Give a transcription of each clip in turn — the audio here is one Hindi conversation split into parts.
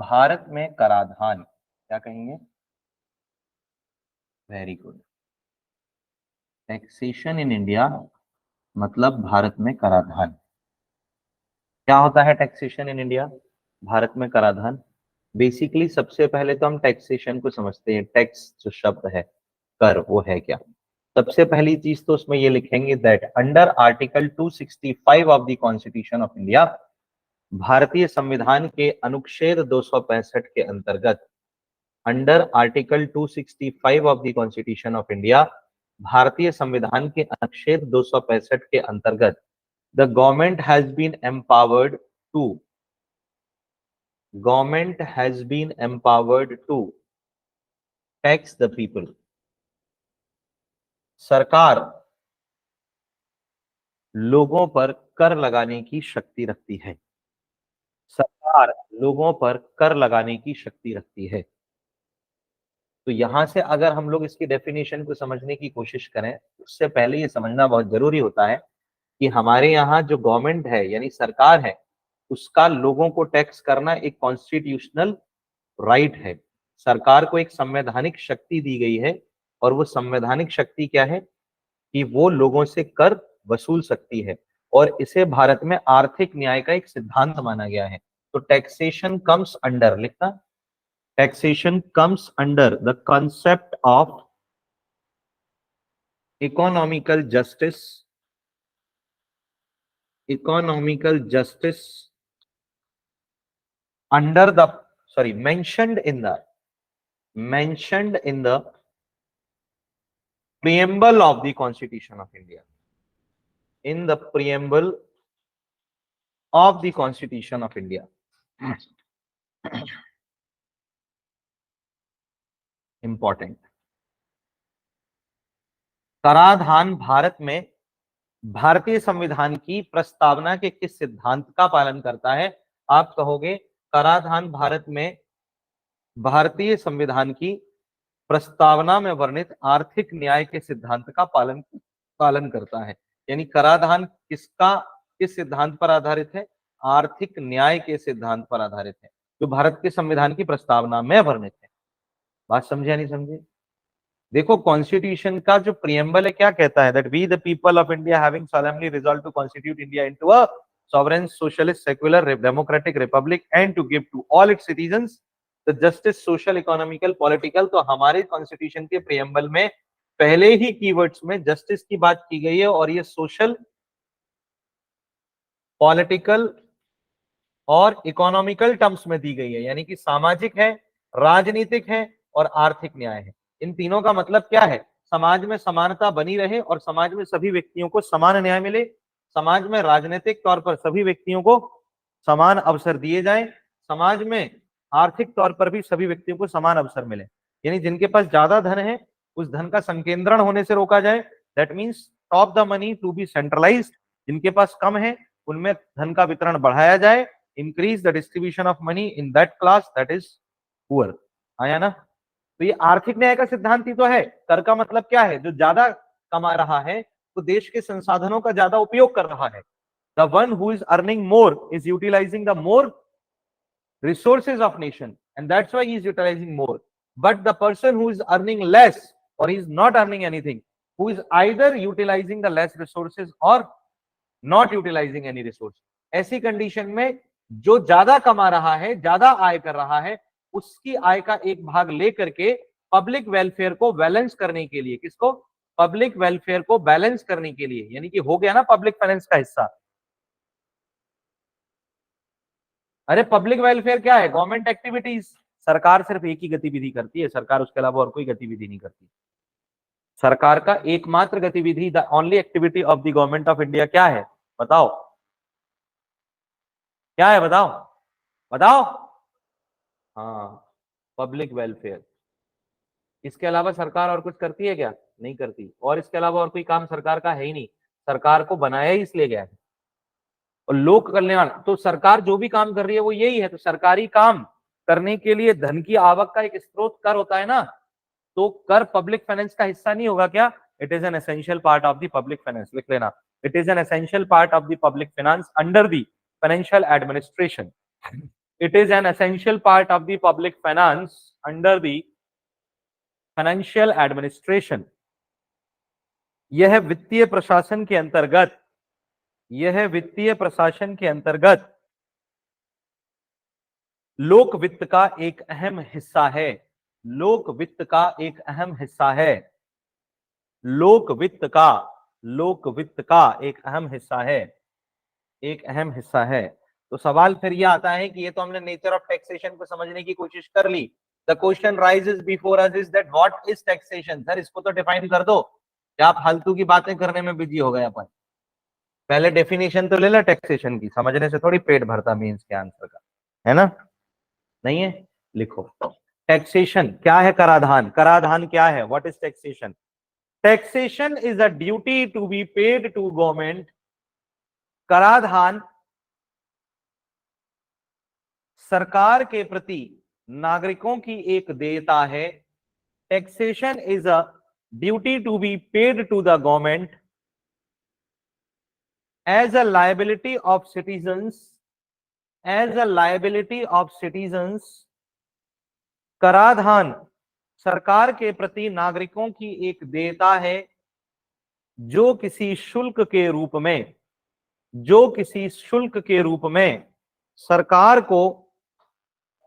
भारत में कराधान, क्या कहेंगे? Very good. Taxation in India मतलब भारत में कराधान। क्या होता है टैक्सेशन इन इंडिया? भारत में कराधान। बेसिकली सबसे पहले तो हम टैक्सेशन को समझते हैं। टैक्स जो शब्द है, कर, वो है क्या? सबसे पहली चीज तो उसमें ये लिखेंगे that under article 265 of the constitution of India, भारतीय संविधान के अनुच्छेद 265 के अंतर्गत, under article 265 of the constitution of India, भारतीय संविधान के अनुच्छेद 265 के अंतर्गत, the government has been empowered to, government has been empowered to tax the people. सरकार लोगों पर कर लगाने की शक्ति रखती है। सरकार लोगों पर कर लगाने की शक्ति रखती है। तो यहां से अगर हम लोग इसकी डेफिनेशन को समझने की कोशिश करें, उससे पहले ये समझना बहुत जरूरी होता है कि हमारे यहाँ जो गवर्नमेंट है यानी सरकार है, उसका लोगों को टैक्स करना एक कॉन्स्टिट्यूशनल राइट है। सरकार को एक संवैधानिक शक्ति दी गई है और वो संवैधानिक शक्ति क्या है कि वो लोगों से कर वसूल सकती है, और इसे भारत में आर्थिक न्याय का एक सिद्धांत माना गया है। तो टैक्सेशन कम्स अंडर, लिखना, taxation comes under the concept of economical justice, economical justice under the, sorry, mentioned in the preamble of the Constitution of India, in the preamble of the Constitution of India. Important. कराधान भारत में भारतीय संविधान की प्रस्तावना के किस सिद्धांत का पालन करता है? आप कहोगे कराधान भारत में भारतीय संविधान की प्रस्तावना में वर्णित आर्थिक न्याय के सिद्धांत का पालन करता है। यानी कराधान किस सिद्धांत पर आधारित है? आर्थिक न्याय के सिद्धांत पर आधारित है, जो भारत के संविधान की प्रस्तावना में वर्णित है। बात समझे या नहीं समझे? देखो कॉन्स्टिट्यूशन का जो प्रियम्बल है क्या कहता है? That we the people of India having solemnly resolved to constitute India into a sovereign socialist secular democratic republic and to give to all its citizens the justice social economical political। तो हमारे कॉन्स्टिट्यूशन के प्रियम्बल में पहले ही कीवर्ड्स में जस्टिस की बात की गई है, और ये सोशल, पॉलिटिकल और इकोनॉमिकल टर्म्स में दी गई है। यानी कि सामाजिक है, राजनीतिक है और आर्थिक न्याय है। इन तीनों का मतलब क्या है? समाज में समानता बनी रहे और समाज में सभी व्यक्तियों को समान न्याय मिले, समाज में राजनीतिक तौर पर सभी व्यक्तियों को समान अवसर दिए जाएं, समाज में आर्थिक तौर पर भी सभी व्यक्तियों को समान अवसर मिले। यानी जिनके पास ज्यादा धन है उस धन का संकेंद्रण होने से रोका जाए, that means stop the money to be centralised. जिनके पास कम है उनमें धन का वितरण बढ़ाया जाए, increase the distribution of money in that class that is poor. आया ना? तो ये आर्थिक न्याय का सिद्धांत ही तो है। कर का मतलब क्या है? जो ज्यादा कमा रहा है वो देश के संसाधनों का ज्यादा उपयोग कर रहा है। The one who is earning more is utilising the more resources of nation, and that's why he is utilizing more. But the person who is earning less or he is not earning anything, who is either utilizing the less resources or not utilizing any resource, ऐसी कंडीशन में जो ज्यादा कमा रहा है, ज्यादा आय कर रहा है, उसकी आय का एक भाग लेकर के पब्लिक वेलफेयर को बैलेंस करने के लिए, किसको? पब्लिक वेलफेयर को बैलेंस करने के लिए, यानी कि हो गया ना पब्लिक फाइनेंस का हिस्सा। अरे पब्लिक वेलफेयर क्या है? Government activities. सरकार सिर्फ एक ही गतिविधि करती है, सरकार उसके अलावा और कोई गतिविधि नहीं करती। सरकार का एकमात्र गतिविधि, the only activity of the government of India क्या है? बताओ क्या है? बताओ बताओ। हाँ, पब्लिक वेलफेयर। इसके अलावा सरकार और कुछ करती है क्या? नहीं करती। और इसके अलावा और कोई काम सरकार का है ही नहीं। सरकार को बनाया ही इसलिए गया है। और लोक कल्याण, तो सरकार जो भी काम कर रही है वो यही है। तो सरकारी काम करने के लिए धन की आवक का एक स्रोत कर होता है ना, तो कर पब्लिक फाइनेंस का हिस्सा नहीं होगा क्या? It is an essential part of the public finance. लिख लेना, it is an essential part of the public finance under the financial administration. It is an essential part of the public finance under the financial administration. यह वित्तीय प्रशासन के अंतर्गत, यह वित्तीय प्रशासन के अंतर्गत लोक वित्त का एक अहम हिस्सा है। लोक वित्त का एक अहम हिस्सा है। लोक वित्त का, लोक वित्त का एक अहम हिस्सा है, एक अहम हिस्सा है। तो सवाल फिर यह आता है कि ये तो हमने नेचर ऑफ टैक्सेशन को समझने की कोशिश कर ली। The question raises before us is that what is taxation. Sir इसको तो डिफाइन कर दो, क्या आप फालतू की बातें करने में बिजी हो गए अपन। पहले डेफिनेशन तो ले ला टैक्सेशन की, समझने से थोड़ी पेट भरता मीन्स के आंसर का, है ना? नहीं है, लिखो। टैक्सेशन क्या है? कराधान। कराधान क्या है? What is taxation? Taxation is a duty to be paid to government. कराधान सरकार के प्रति नागरिकों की एक देयता है। Taxation is a duty to be paid to the government as a liability of citizens, as a liability of citizens. कराधान सरकार के प्रति नागरिकों की एक देयता है जो किसी शुल्क के रूप में, जो किसी शुल्क के रूप में सरकार को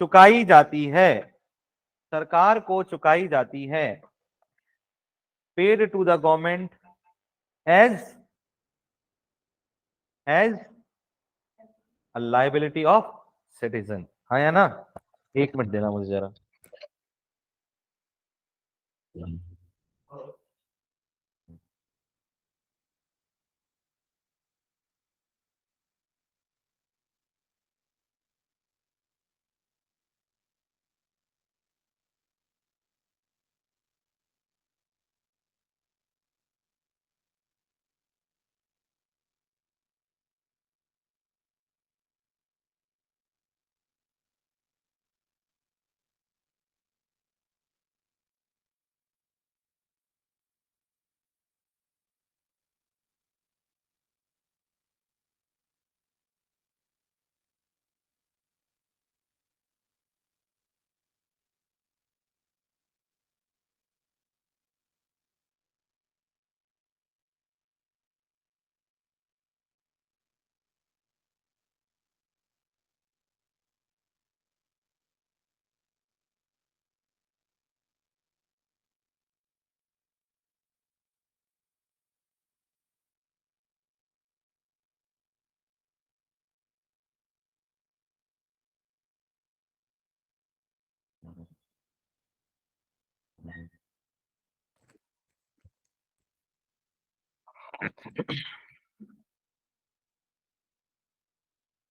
चुकाई जाती है, सरकार को चुकाई जाती है। Paid to the government as a liability of citizen. हाँ या ना? एक मिनट देना मुझे जरा।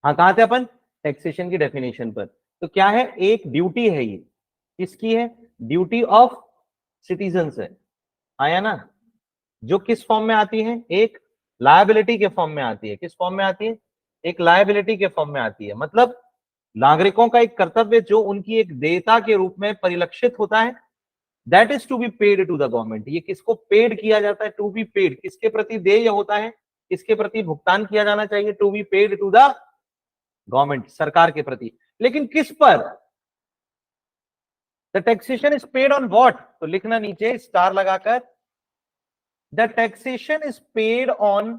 हाँ, कहां थे अपन? टैक्सेशन की डेफिनेशन पर। तो क्या है? एक ड्यूटी है ये। किसकी है? ड्यूटी ऑफ सिटीजन्स है। आया ना? जो किस फॉर्म में आती है? एक लायबिलिटी के फॉर्म में आती है। किस फॉर्म में आती है? एक लायबिलिटी के फॉर्म में आती है। मतलब नागरिकों का एक कर्तव्य जो उनकी एक देयता के रूप में परिलक्षित होता है, that is to be paid to the government. ये किसको पेड किया जाता है? To be paid. किसके प्रति देय होता है? किसके प्रति भुगतान किया जाना चाहिए? To be paid to the government, सरकार के प्रति। लेकिन किस पर? The taxation is paid on what? तो लिखना नीचे स्टार लगाकर, the taxation is paid on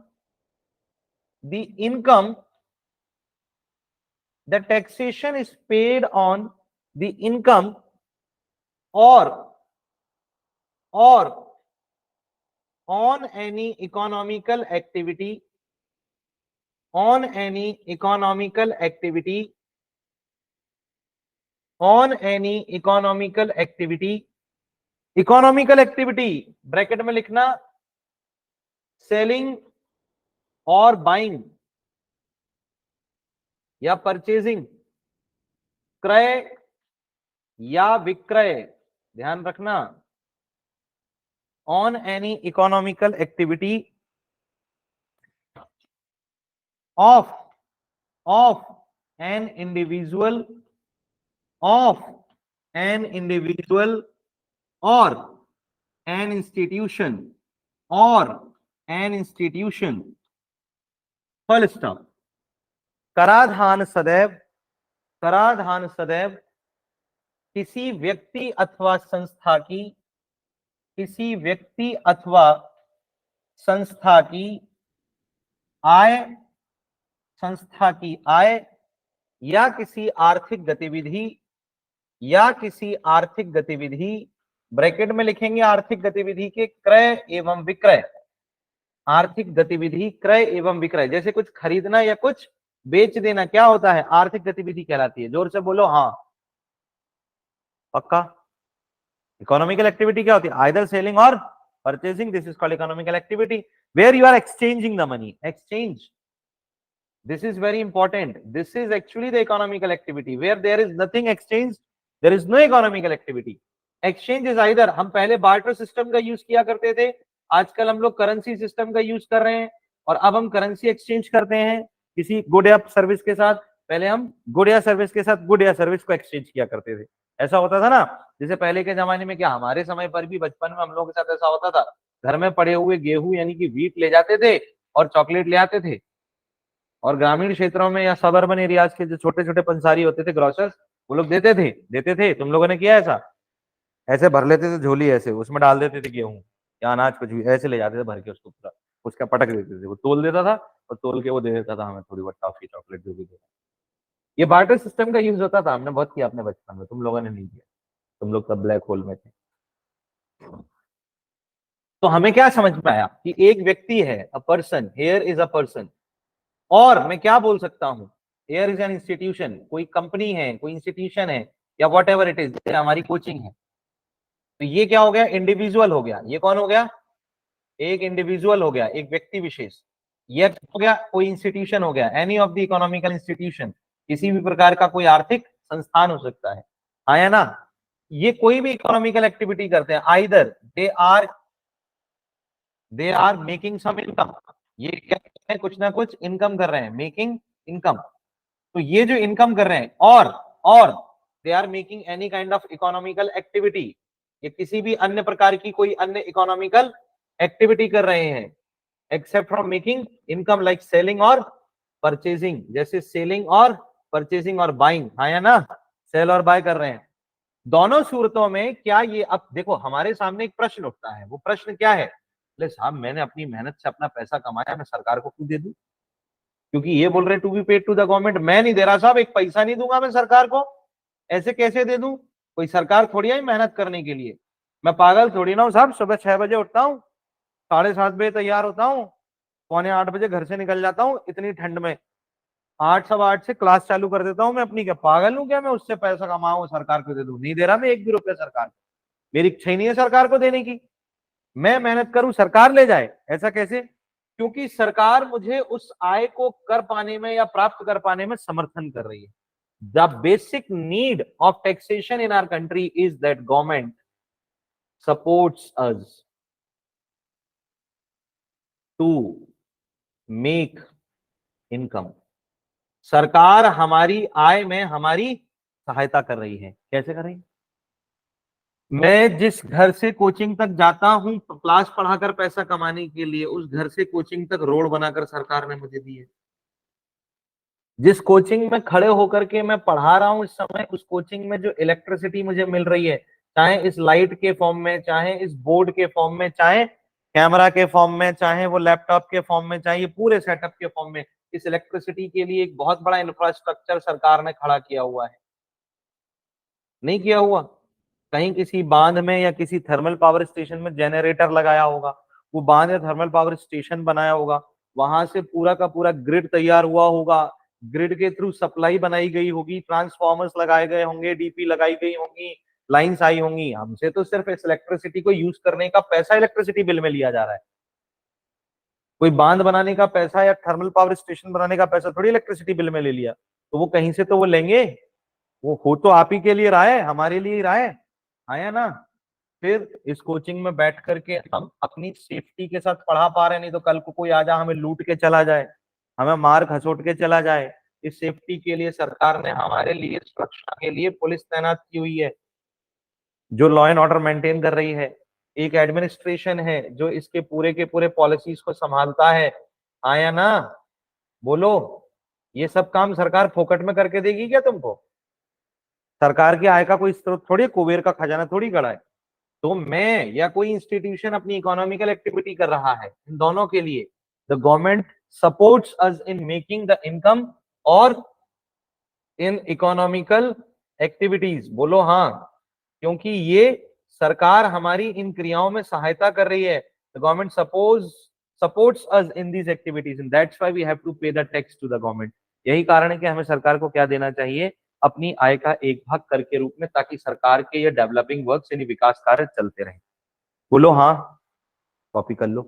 the income, the taxation is paid on the income और on any economical activity, on any economical activity, on any economical activity। Economical activity bracket में लिखना सेलिंग और बाइंग या परचेजिंग, क्रय या विक्रय, ध्यान रखना। On any economical activity of an individual, of an individual और एन इंस्टीट्यूशन, और एन इंस्टीट्यूशन, फुल स्टॉप। कराधान सदैव कराधान सदैव किसी व्यक्ति अथवा संस्था की, किसी व्यक्ति अथवा संस्था की आय, संस्था की आय या किसी आर्थिक गतिविधि, या किसी आर्थिक गतिविधि, ब्रैकेट में लिखेंगे आर्थिक गतिविधि के क्रय एवं विक्रय, आर्थिक गतिविधि क्रय एवं विक्रय, जैसे कुछ खरीदना या कुछ बेच देना क्या होता है, आर्थिक गतिविधि कहलाती है। जोर से बोलो हाँ, पक्का। इकोनॉमिकल एक्टिविटी क्या होती है, आइदर सेलिंग और purchasing, this is called economical activity, where you are exchanging the money, exchange, this is very important, this is actually the economical activity, where there is nothing exchange, there is no economical activity. exchange is either, हम पहले बार्टर सिस्टम का यूज किया करते थे, आजकल हम लोग करेंसी सिस्टम का यूज कर रहे हैं, और अब हम करेंसी एक्सचेंज करते हैं किसी गुड या सर्विस के साथ। पहले हम गुड या सर्विस के साथ गुड या सर्विस को एक्सचेंज किया करते थे, ऐसा होता था ना। जैसे पहले के जमाने में, क्या हमारे समय पर भी बचपन में हम लोगों के साथ ऐसा होता था, घर में पड़े हुए गेहूं यानी कि व्हीट ले जाते थे और चॉकलेट ले आते थे, और ग्रामीण क्षेत्रों में या सबर्बन एरियाज के जो छोटे छोटे पंसारी होते थे, ग्रोसर्स, वो लोग देते थे। तुम लोगों ने किया ऐसा? ऐसे भर लेते थे झोली, ऐसे उसमें डाल देते थे गेहूं या अनाज, कुछ भी ऐसे ले जाते थे भर के, उसको पूरा उसका पटक देते थे, वो तोल देता था और तोल के वो दे देता था हमें थोड़ी बहुत टॉफी चॉकलेट जो भी दे। ये बार्टर सिस्टम का यूज होता था, हमने बहुत किया अपने बचपन में, तुम लोगों ने नहीं किया, तुम लोग तब ब्लैक होल में थे। तो हमें क्या समझ में आया कि एक व्यक्ति है, a person, here is a person, और मैं क्या बोल सकता हूं, हियर इज एन इंस्टीट्यूशन, कोई कंपनी है, कोई इंस्टीट्यूशन है, या वॉट एवर इट इज, हमारी कोचिंग है। तो ये क्या हो गया, इंडिविजुअल हो गया, ये कौन हो गया, एक इंडिविजुअल हो गया, एक व्यक्ति विशेष। ये हो गया कोई इंस्टीट्यूशन हो गया, any of the economical institution, किसी भी प्रकार का कोई आर्थिक संस्थान हो सकता है, आया ना। ये कोई भी इकोनॉमिकल एक्टिविटी करते हैं, either they are making some income, ये क्या है, कुछ ना कुछ इनकम कर रहे हैं, मेकिंग इनकम। तो ये जो इनकम कर रहे हैं, और they are making any kind of economical activity, ये किसी भी अन्य प्रकार की कोई अन्य इकोनॉमिकल एक्टिविटी कर रहे हैं, except from making income, like selling और परचेजिंग, जैसे सेलिंग और परचेजिंग और बाइंग, आया ना, सेल और बाय कर रहे हैं। दोनों सूरतों में क्या ये, अब देखो हमारे सामने एक प्रश्न उठता है, वो प्रश्न क्या है, बोले साहब मैंने अपनी मेहनत से अपना पैसा कमाया, मैं सरकार को क्यों दे दूं, क्योंकि ये बोल रहे to be paid to the government, मैं नहीं दे रहा साहब, एक पैसा नहीं दूंगा मैं सरकार को, ऐसे कैसे दे दूं, कोई सरकार थोड़ी आई मेहनत करने के लिए, मैं पागल थोड़ी ना हूं साहब, सुबह 6 बजे उठता हूँ, 7:30 बजे तैयार होता हूँ, 7:45 घर से निकल जाता हूँ इतनी ठंड में, 8, 8:15 से क्लास चालू कर देता हूँ मैं अपनी, क्या पागल हूँ क्या मैं, उससे पैसा कमाऊं सरकार को दे दूं, नहीं दे रहा मैं एक भी रुपया सरकार को, मेरी इच्छा ही नहीं है सरकार को देने की, मैं मेहनत करूं सरकार ले जाए, ऐसा कैसे, क्योंकि सरकार मुझे उस आय को कर पाने में या प्राप्त कर पाने में समर्थन कर रही है। The basic need of taxation in our country is that government supports us to make income, सरकार हमारी आय में हमारी सहायता कर रही है, कैसे कर रही है, मैं जिस घर से कोचिंग तक जाता हूं क्लास पढ़ाकर पैसा कमाने के लिए, उस घर से कोचिंग तक रोड बनाकर सरकार ने मुझे दी है, जिस कोचिंग में खड़े होकर के मैं पढ़ा रहा हूं इस समय, उस कोचिंग में जो इलेक्ट्रिसिटी मुझे मिल रही है, चाहे इस लाइट के फॉर्म में, चाहे इस बोर्ड के फॉर्म में, चाहे कैमरा के फॉर्म में, चाहे वो लैपटॉप के फॉर्म में, चाहे ये पूरे सेटअप के फॉर्म में, इस इलेक्ट्रिसिटी के लिए एक बहुत बड़ा इंफ्रास्ट्रक्चर सरकार ने खड़ा किया हुआ है, नहीं किया हुआ, कहीं किसी बांध में या किसी थर्मल पावर स्टेशन में जनरेटर लगाया होगा, वो बांध या थर्मल पावर स्टेशन बनाया होगा, वहां से पूरा का पूरा ग्रिड तैयार हुआ होगा, ग्रिड के थ्रू सप्लाई बनाई गई होगी, ट्रांसफॉर्मर्स लगाए गए होंगे, डीपी लगाई गई होंगी, लाइंस आई होंगी, हमसे तो सिर्फ इस इलेक्ट्रिसिटी को यूज करने का पैसा इलेक्ट्रिसिटी बिल में लिया जा रहा है, कोई बांध बनाने का पैसा या थर्मल पावर स्टेशन बनाने का पैसा थोड़ी इलेक्ट्रिसिटी बिल में ले लिया, तो वो कहीं से तो वो लेंगे, वो हो तो आप ही के लिए रहा है, हमारे लिए ही रहा है, आया ना। फिर इस कोचिंग में बैठ करके हम अपनी सेफ्टी के साथ पढ़ा पा रहे, नहीं तो कल को कोई आ जाए हमें लूट के चला जाए, हमें मार खसोट के चला जाए, इस सेफ्टी के लिए सरकार ने हमारे लिए सुरक्षा के लिए पुलिस तैनात की हुई है, जो लॉ एंड ऑर्डर मेंटेन कर रही है, एक एडमिनिस्ट्रेशन है जो इसके पूरे के पूरे पॉलिसीज को संभालता है, आया ना, बोलो, ये सब काम सरकार फोकट में करके देगी क्या तुमको, सरकार की आय का कोई स्रोत थोड़ी, कुबेर का खजाना थोड़ी गड़ा है। तो मैं या कोई इंस्टीट्यूशन अपनी इकोनॉमिकल एक्टिविटी कर रहा है, इन दोनों के लिए the government supports us in making the income और इन इकोनॉमिकल एक्टिविटीज। बोलो हाँ, क्योंकि ये सरकार हमारी इन क्रियाओं में सहायता कर रही है। The government supports us in these activities and that's why we have to pay the tax to the government. यही कारण है कि हमें सरकार को क्या देना चाहिए, अपनी आय का एक भाग कर के रूप में, ताकि सरकार के ये डेवलपिंग वर्क्स यानी विकास कार्य चलते रहें। बोलो हाँ, कॉपी कर लो।